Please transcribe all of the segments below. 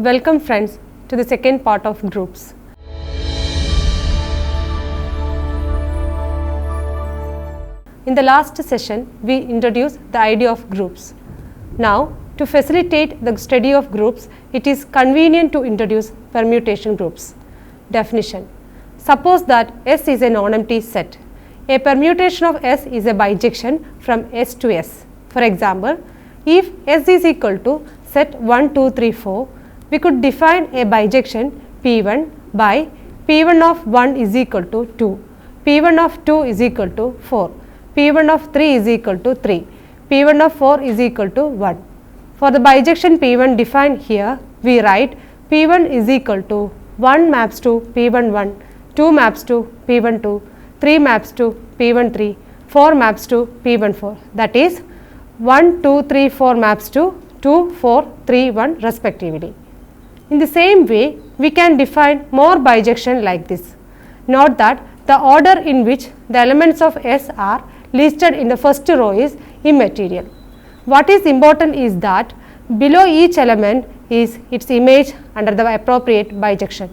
Welcome friends to the second part of groups. In the last session, we introduced the idea of groups. Now, to facilitate the study of groups, it is convenient to introduce permutation groups. Definition. Suppose that S is a non-empty set. A permutation of S is a bijection from S to S. For example, if S is equal to set 1, 2, 3, 4, we could define a bijection P1 by P1 of 1 is equal to 2, P1 of 2 is equal to 4, P1 of 3 is equal to 3, P1 of 4 is equal to 1. For the bijection P1 defined here, we write P1 is equal to 1 maps to P1 1, 2 maps to P1 2, 3 maps to P1 3, 4 maps to P1 4. That is 1, 2, 3, 4 maps to 2, 4, 3, 1 respectively. In the same way, we can define more bijection like this. Note that the order in which the elements of S are listed in the first row is immaterial. What is important is that below each element is its image under the appropriate bijection.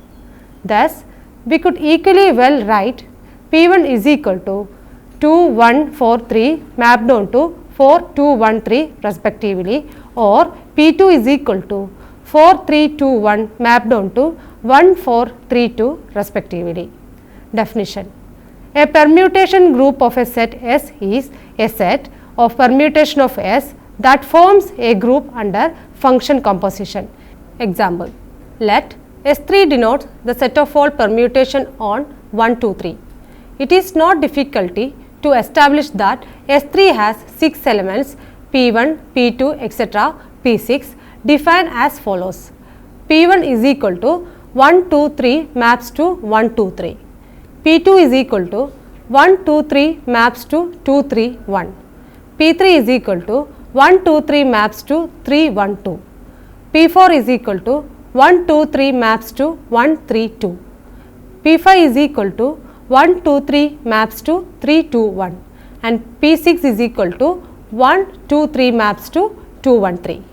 Thus, we could equally well write P1 is equal to 2, 1, 4, 3 mapped on to 4, 2, 1, 3 respectively, or P2 is equal to 4, 3, 2, 1 mapped on to 1, 4, 3, 2 respectively. Definition. A permutation group of a set S is a set of permutation of S that forms a group under function composition. Example. Let S3 denotes the set of all permutation on 1, 2, 3. It is not difficulty to establish that S3 has 6 elements P1, P2, etc. P6 defined as follows. P1 is equal to 1, 2, 3 maps to 1, 2, 3. P2 is equal to 1, 2, 3 maps to 2, 3, 1. P3 is equal to 1, 2, 3 maps to 3, 1, 2. P4 is equal to 1, 2, 3 maps to 1, 3, 2. P5 is equal to 1, 2, 3 maps to 3, 2, 1. And P6 is equal to 1, 2, 3 maps to 2, 1, 3.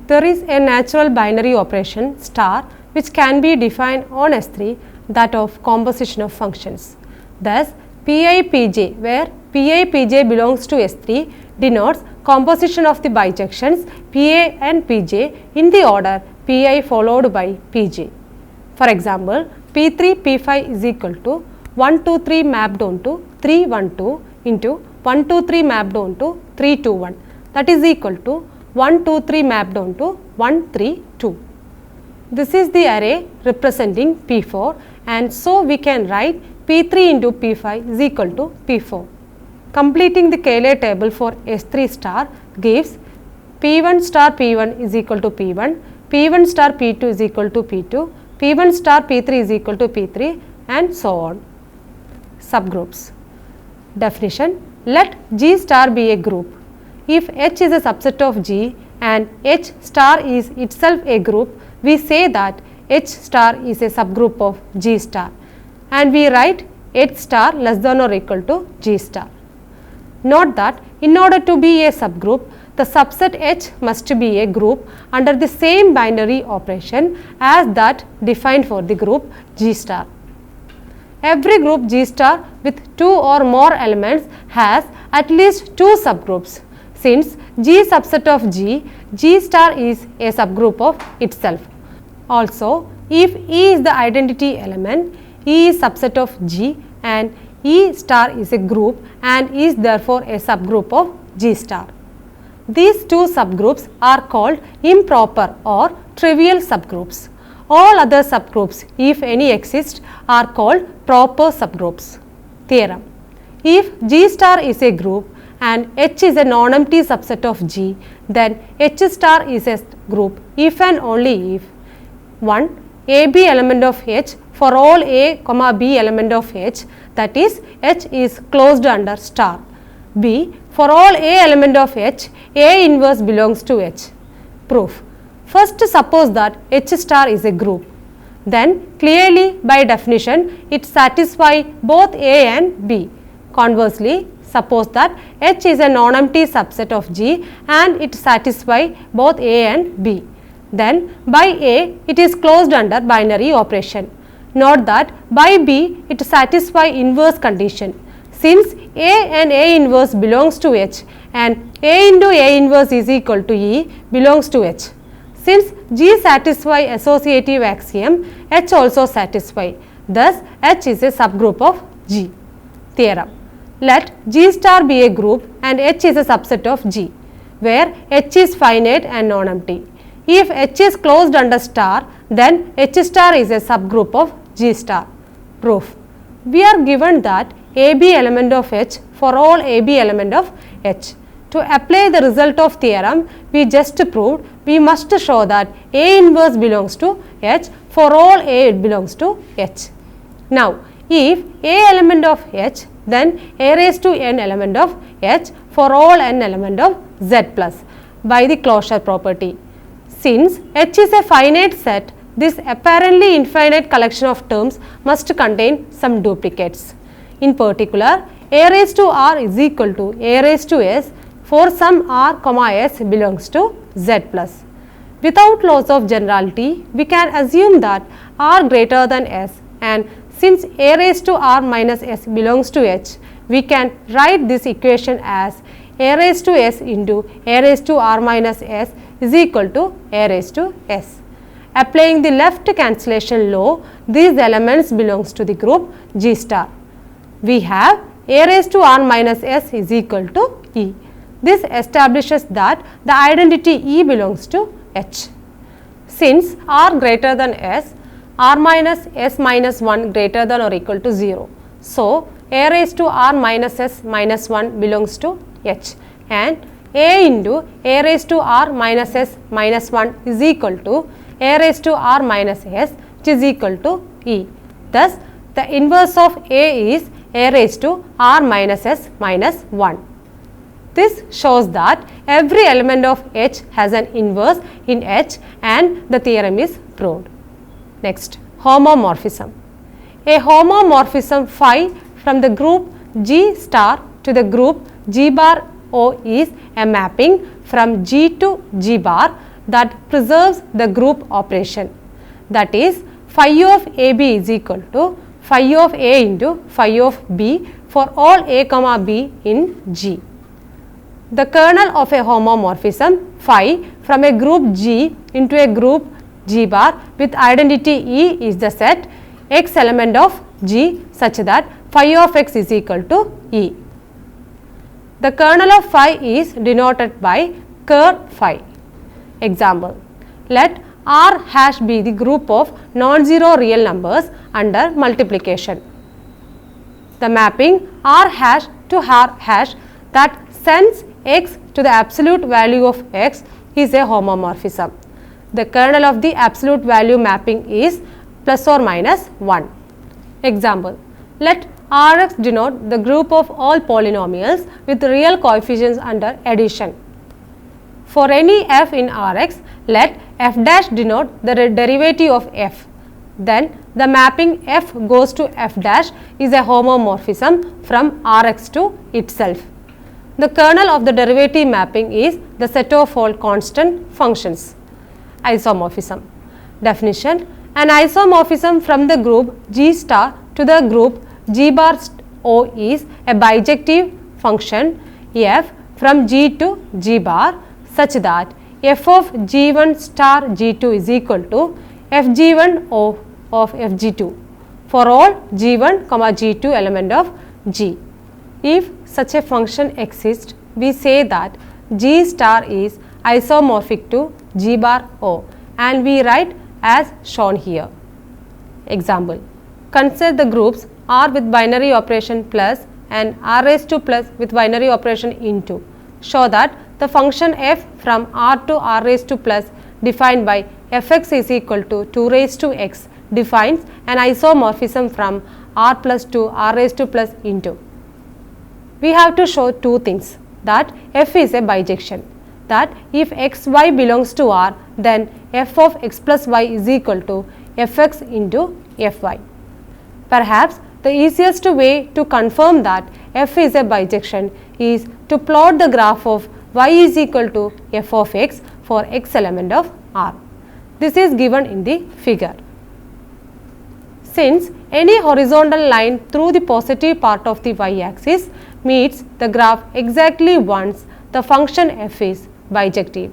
There is a natural binary operation star which can be defined on S3, that of composition of functions. Thus, Pi Pj, where Pi Pj belongs to S3, denotes composition of the bijections Pa and Pj in the order Pi followed by Pj. For example, P3 P5 is equal to 1, 2, 3 mapped onto 3, 1, 2 into 1, 2, 3 mapped onto 3, 2, 1. That is equal to 1, 2, 3 mapped onto 1, 3, 2. This is the array representing P4, and so we can write P3 into P5 is equal to P4. Completing the Cayley table for S3 star gives P1 star P1 is equal to P1, P1 star P2 is equal to P2, P1 star P3 is equal to P3, and so on. Subgroups. Definition. Let G star be a group. If H is a subset of G and H star is itself a group, we say that H star is a subgroup of G star, and we write H star less than or equal to G star. Note that in order to be a subgroup, the subset H must be a group under the same binary operation as that defined for the group G star. Every group G star with 2 or more elements has at least 2 subgroups. Since G subset of G, G star is a subgroup of itself. Also, if E is the identity element, E is subset of G and E star is a group and is therefore a subgroup of G star. These 2 subgroups are called improper or trivial subgroups. All other subgroups, if any exist, are called proper subgroups. Theorem. If G star is a group and H is a non-empty subset of G, then H star is a group if and only if 1. AB element of H for all A, B element of H, that is H is closed under star. B. For all A element of H, A inverse belongs to H. Proof. First, suppose that H star is a group. Then clearly by definition it satisfies both A and B. Conversely, suppose that H is a non-empty subset of G and it satisfies both A and B. Then by A it is closed under binary operation. Note that by B it satisfies inverse condition. Since A and A inverse belongs to H and A into A inverse is equal to E belongs to H. Since G satisfies associative axiom, H also satisfies. Thus, H is a subgroup of G. Theorem. Let G star be a group and H is a subset of G, where H is finite and non-empty. If H is closed under star, then H star is a subgroup of G star. Proof. We are given that AB element of H for all AB element of H. To apply the result of theorem we just proved, we must show that A inverse belongs to H for all A belongs to H. Now, if A element of H, then A raised to n element of H for all n element of Z plus by the closure property. Since H is a finite set, this apparently infinite collection of terms must contain some duplicates. In particular, A raised to R is equal to A raised to S for some R, S belongs to Z plus. Without loss of generality, we can assume that R greater than S, and since A raised to R minus S belongs to H, we can write this equation as A raised to S into A raised to R minus S is equal to A raised to S. Applying the left cancellation law, these elements belongs to the group G star. We have A raised to R minus S is equal to E. This establishes that the identity E belongs to H. Since R greater than S, R minus S minus 1 greater than or equal to 0. So, A raised to R minus S minus 1 belongs to H, and A into A raised to R minus S minus 1 is equal to A raised to R minus S, which is equal to E. Thus, the inverse of A is A raised to R minus S minus 1. This shows that every element of H has an inverse in H and the theorem is proved. Next, homomorphism. A homomorphism phi from the group G star to the group G bar O is a mapping from G to G bar that preserves the group operation. That is, phi of AB is equal to phi of A into phi of B for all A comma B in G. The kernel of a homomorphism phi from a group G into a group G bar with identity E is the set X element of G such that phi of X is equal to E. The kernel of phi is denoted by ker phi. Example, let R hash be the group of non-zero real numbers under multiplication. The mapping R hash to R hash that sends X to the absolute value of X is a homomorphism. The kernel of the absolute value mapping is plus or minus 1. Example, let Rx denote the group of all polynomials with real coefficients under addition. For any f in Rx, let f dash denote the derivative of f. Then the mapping f goes to f dash is a homomorphism from Rx to itself. The kernel of the derivative mapping is the set of all constant functions. Isomorphism. Definition: an isomorphism from the group G star to the group G bar O is a bijective function f from G to G bar such that f of G1 star G2 is equal to fg1 O of fg2 for all G1, G2 element of G. If such a function exists, we say that G star is isomorphic to G bar O, and we write as shown here. Example, consider the groups R with binary operation plus and R raised to plus with binary operation into. Show that the function f from R to R raised to plus defined by fx is equal to 2 raised to x defines an isomorphism from R plus to R raised to plus into. We have to show two things, that f is a bijection, that if x y belongs to R, then f of x plus y is equal to fx into fy. Perhaps the easiest way to confirm that f is a bijection is to plot the graph of y is equal to f of x for x element of R. This is given in the figure. Since any horizontal line through the positive part of the y-axis meets the graph exactly once, the function f is bijective.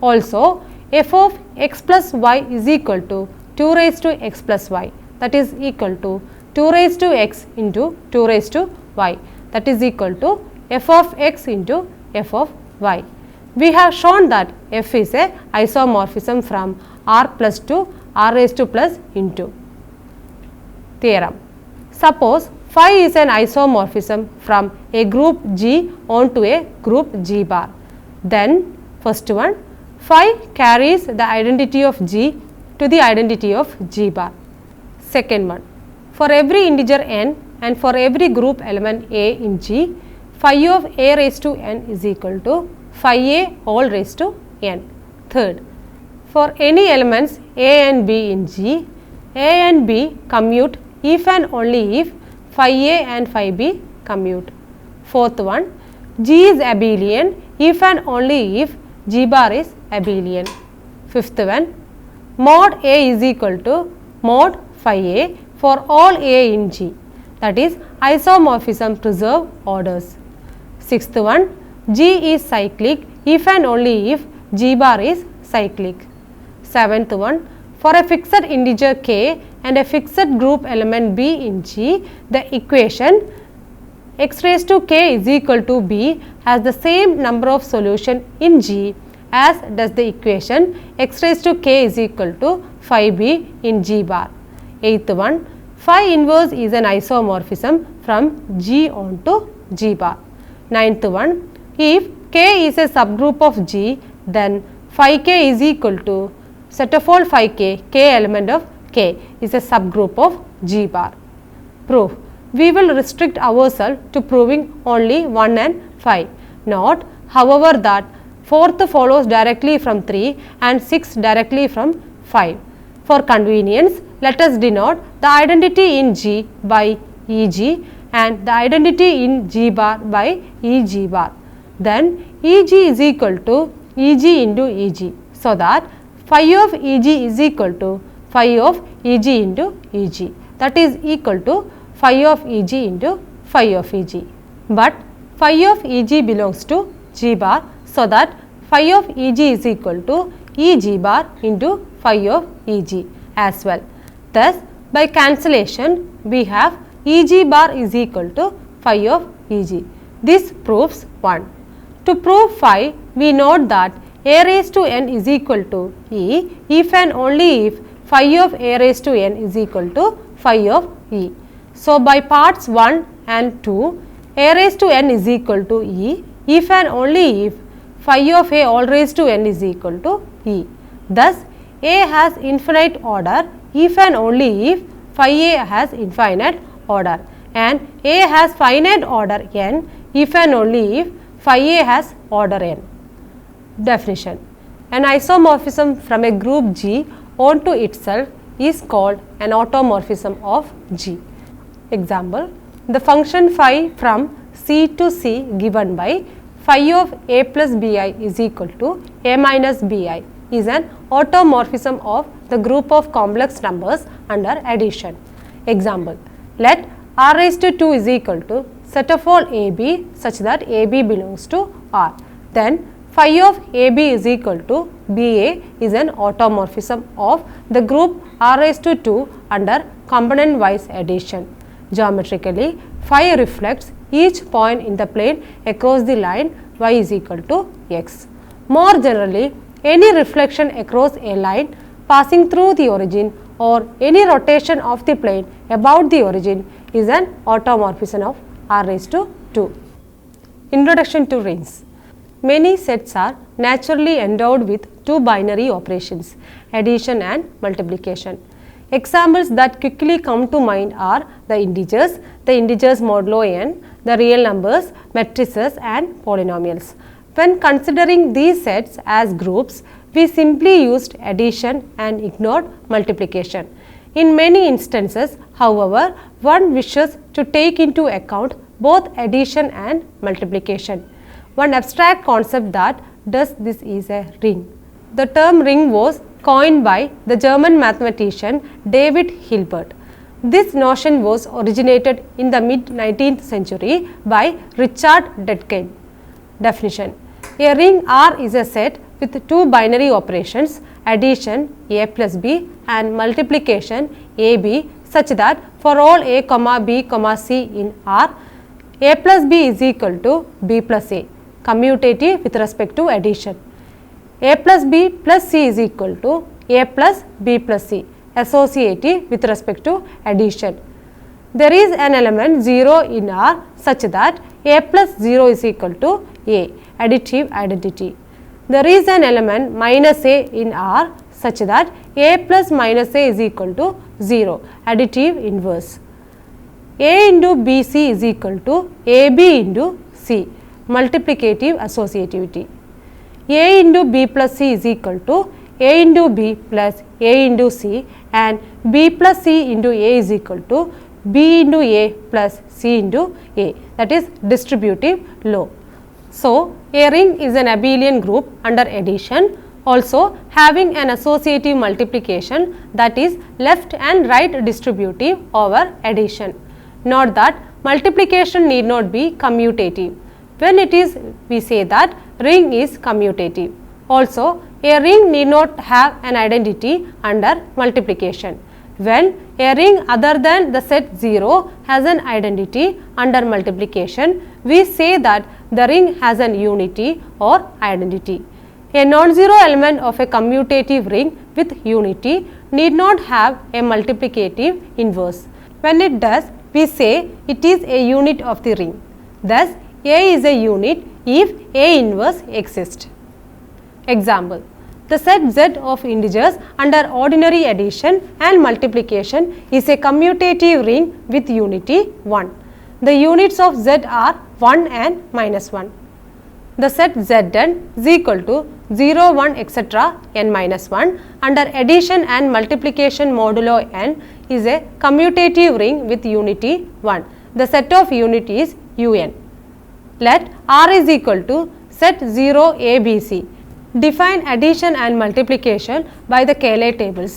Also, f of x plus y is equal to 2 raised to x plus y, that is equal to 2 raised to x into 2 raised to y, that is equal to f of x into f of y. We have shown that f is a isomorphism from r plus to r raised to plus into. Theorem. Suppose phi is an isomorphism from a group G onto a group G bar. Then first one, phi carries the identity of G to the identity of G bar. Second one, for every integer n and for every group element A in G, phi of A raised to n is equal to phi A all raised to n. Third, for any elements A and B in G, A and B commute if and only if phi A and phi B commute. Fourth one, G is abelian if and only if G bar is abelian. Fifth one, mod A is equal to mod phi A for all A in G, that is isomorphism preserve orders. Sixth one, G is cyclic if and only if G bar is cyclic. Seventh one, for a fixed integer k and a fixed group element B in G, the equation x raised to k is equal to b has the same number of solution in G as does the equation x raised to k is equal to phi b in G bar. Eighth one, phi inverse is an isomorphism from G onto G bar. Ninth one, if k is a subgroup of G, then phi k is equal to set of all phi k, k element of k is a subgroup of G bar. Proof. We will restrict ourselves to proving only 1 and 5, not however that 4th follows directly from 3 and 6 directly from 5. For convenience, let us denote the identity in G by EG and the identity in G bar by EG bar. Then EG is equal to EG into EG, so that phi of EG is equal to phi of EG into EG, that is equal to phi of EG into phi of EG. But phi of EG belongs to G bar, so that phi of EG is equal to EG bar into phi of EG as well. Thus, by cancellation, we have EG bar is equal to phi of EG. This proves 1. To prove phi, we note that A raised to n is equal to E if and only if phi of A raised to n is equal to phi of E. So, by parts 1 and 2, A raised to n is equal to E if and only if phi of A all raised to n is equal to E. Thus, A has infinite order if and only if phi A has infinite order, and A has finite order n if and only if phi A has order n. Definition. An isomorphism from a group G onto itself is called an automorphism of G. Example, the function phi from C to C given by phi of A plus Bi is equal to A minus Bi is an automorphism of the group of complex numbers under addition. Example, let R raised to 2 is equal to set of all AB such that AB belongs to R. Then phi of AB is equal to BA is an automorphism of the group R raised to 2 under component wise addition. Geometrically, phi reflects each point in the plane across the line y is equal to x. More generally, any reflection across a line passing through the origin or any rotation of the plane about the origin is an automorphism of R raised to 2. Introduction to rings. Many sets are naturally endowed with two binary operations, addition and multiplication. Examples that quickly come to mind are the integers modulo n, the real numbers, matrices and polynomials. When considering these sets as groups, we simply used addition and ignored multiplication. In many instances, however, one wishes to take into account both addition and multiplication. One abstract concept that does this is a ring. The term ring was coined by the German mathematician David Hilbert. This notion was originated in the mid-19th century by Richard Dedekind. Definition: a ring R is a set with two binary operations, addition a plus b and multiplication ab, such that for all a comma b comma c in R, a plus b is equal to b plus a, commutative with respect to addition. A plus b plus c is equal to a plus b plus c, associative with respect to addition. There is an element 0 in R such that a plus 0 is equal to a, additive identity. There is an element minus a in R such that a plus minus a is equal to 0, additive inverse. A into BC is equal to AB into C, multiplicative associativity. A into B plus C is equal to A into B plus A into C, and B plus C into A is equal to B into A plus C into A, that is distributive law. So, a ring is an abelian group under addition, also having an associative multiplication, that is left and right distributive over addition. Note that multiplication need not be commutative. When it is, we say that ring is commutative. Also, a ring need not have an identity under multiplication. When a ring other than the set 0 has an identity under multiplication, we say that the ring has an unity or identity. A non-zero element of a commutative ring with unity need not have a multiplicative inverse. When it does, we say it is a unit of the ring. Thus, A is a unit if A inverse exists. Example: the set Z of integers under ordinary addition and multiplication is a commutative ring with unity 1. The units of Z are 1 and minus 1. The set Zn is equal to 0, 1, etc. n minus 1 under addition and multiplication modulo n is a commutative ring with unity 1. The set of unity is un. Let R is equal to set 0 ABC. Define addition and multiplication by the Cayley tables.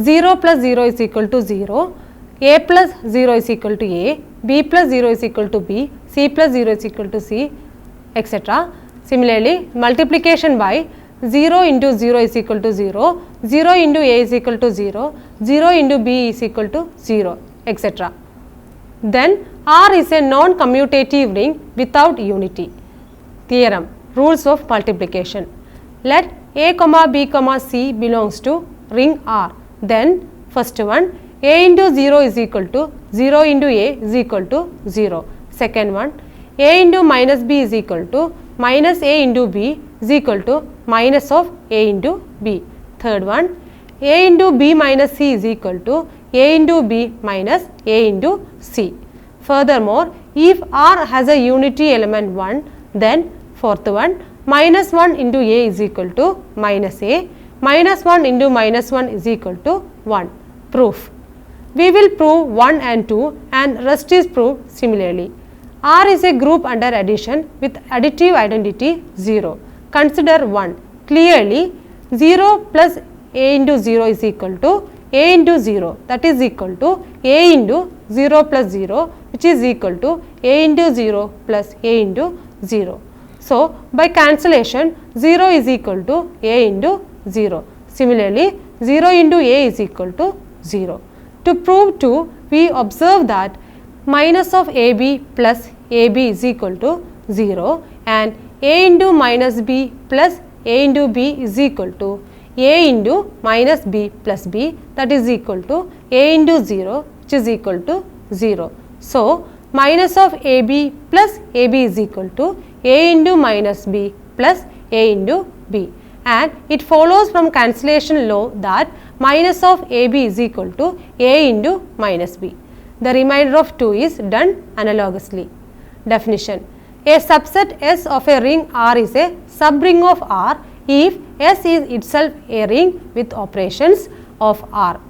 0 plus 0 is equal to 0, a plus 0 is equal to a, b plus 0 is equal to b, c plus 0 is equal to c, etc. Similarly, multiplication by 0 into 0 is equal to 0, 0 into a is equal to 0, 0 into b is equal to 0, etc. Then R is a non-commutative ring without unity. Theorem: rules of multiplication. Let a comma b comma c belongs to ring R. Then first one, a into 0 is equal to 0 into a is equal to 0. Second one, a into minus b is equal to minus a into b is equal to minus of a into b. Third one, a into b minus c is equal to a into b minus a into c. Furthermore, if R has a unity element 1, then fourth one, minus 1 into a is equal to minus a, minus 1 into minus 1 is equal to 1. Proof: we will prove 1 and 2 and rest is proved similarly. R is a group under addition with additive identity 0. Consider 1. Clearly, 0 plus a into 0 is equal to a into 0, that is equal to a into 0 plus 0, which is equal to a into 0 plus a into 0. So, by cancellation 0 is equal to a into 0. Similarly, 0 into a is equal to 0. To prove 2, we observe that minus of ab plus ab is equal to 0 and a into minus b plus a into b is equal to a into minus b plus b, that is equal to a into 0, which is equal to 0. So, minus of ab plus ab is equal to a into minus b plus a into b, and it follows from cancellation law that minus of ab is equal to a into minus b. The remainder of 2 is done analogously. Definition: a subset S of a ring R is a subring of R if S is itself a ring with operations of R.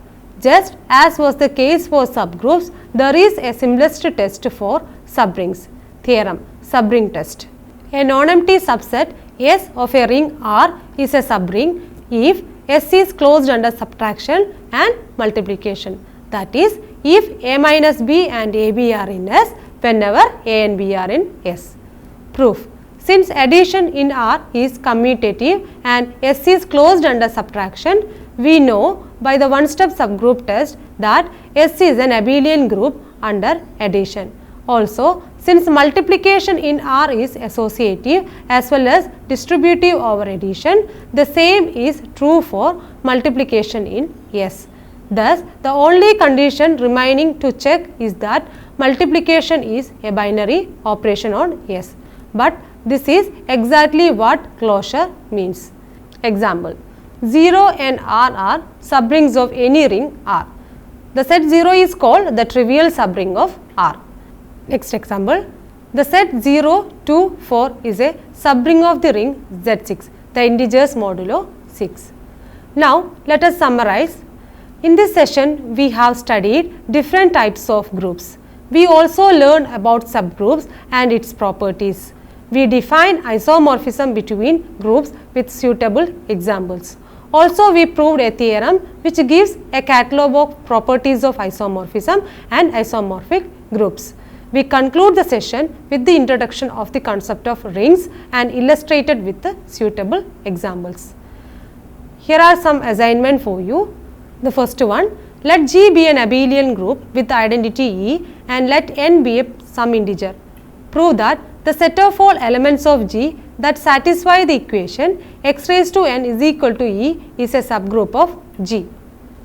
Just as was the case for subgroups, there is a simplest test for subrings. Theorem: subring test. A non-empty subset S of a ring R is a subring if S is closed under subtraction and multiplication. That is, if A minus B and AB are in S, whenever A and B are in S. Proof. Since addition in R is commutative and S is closed under subtraction, we know by the one-step subgroup test that S is an abelian group under addition. Also, since multiplication in R is associative as well as distributive over addition, the same is true for multiplication in S. Thus, the only condition remaining to check is that multiplication is a binary operation on S. But this is exactly what closure means. Example, 0 and R are subrings of any ring R. The set 0 is called the trivial subring of R. Next example, the set 0, 2, 4 is a subring of the ring Z6, the integers modulo 6. Now, let us summarize. In this session, we have studied different types of groups. We also learned about subgroups and its properties. We define isomorphism between groups with suitable examples. Also, we proved a theorem which gives a catalogue of properties of isomorphism and isomorphic groups. We conclude the session with the introduction of the concept of rings and illustrated with the suitable examples. Here are some assignments for you. The first one, let G be an abelian group with identity E and let N be some integer. Prove that the set of all elements of G that satisfy the equation x raised to n is equal to E is a subgroup of G.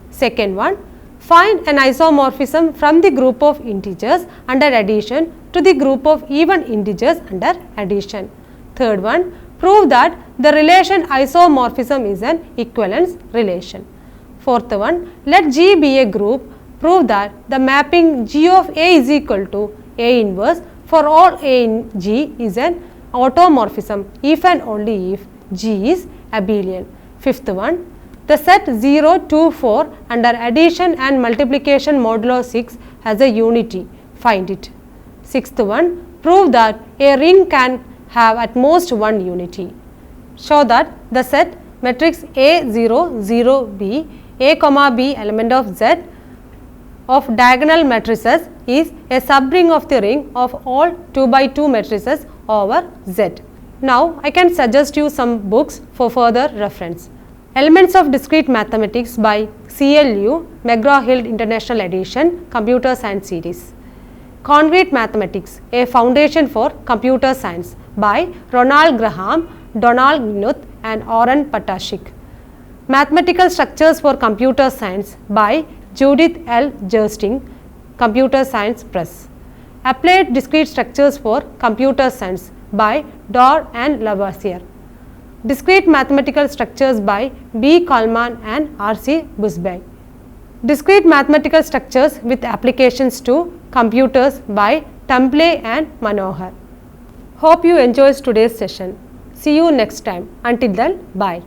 Second one, find an isomorphism from the group of integers under addition to the group of even integers under addition. Third one, prove that the relation isomorphism is an equivalence relation. Fourth one, let G be a group. Prove that the mapping G of A is equal to A inverse for all A in G is an automorphism if and only if G is abelian. Fifth one, the set 0, 2, 4 under addition and multiplication modulo 6 has a unity. Find it. Sixth one, prove that a ring can have at most one unity. Show that the set matrix A 0, 0, B, A, B element of Z of diagonal matrices is a subring of the ring of all 2 by 2 matrices over Z. Now, I can suggest you some books for further reference. Elements of Discrete Mathematics by C.L. Liu, McGraw-Hill International Edition, Computer Science Series. Concrete Mathematics, a Foundation for Computer Science by Ronald Graham, Donald Knuth and Oren Patashik. Mathematical Structures for Computer Science by Judith L. Gersting, Computer Science Press. Applied Discrete Structures for Computer Science by Dorr and Lavoisier. Discrete Mathematical Structures by B. Coleman and R. C. Busby. Discrete Mathematical Structures with Applications to Computers by Tumble and Manohar. Hope you enjoyed today's session. See you next time. Until then, bye.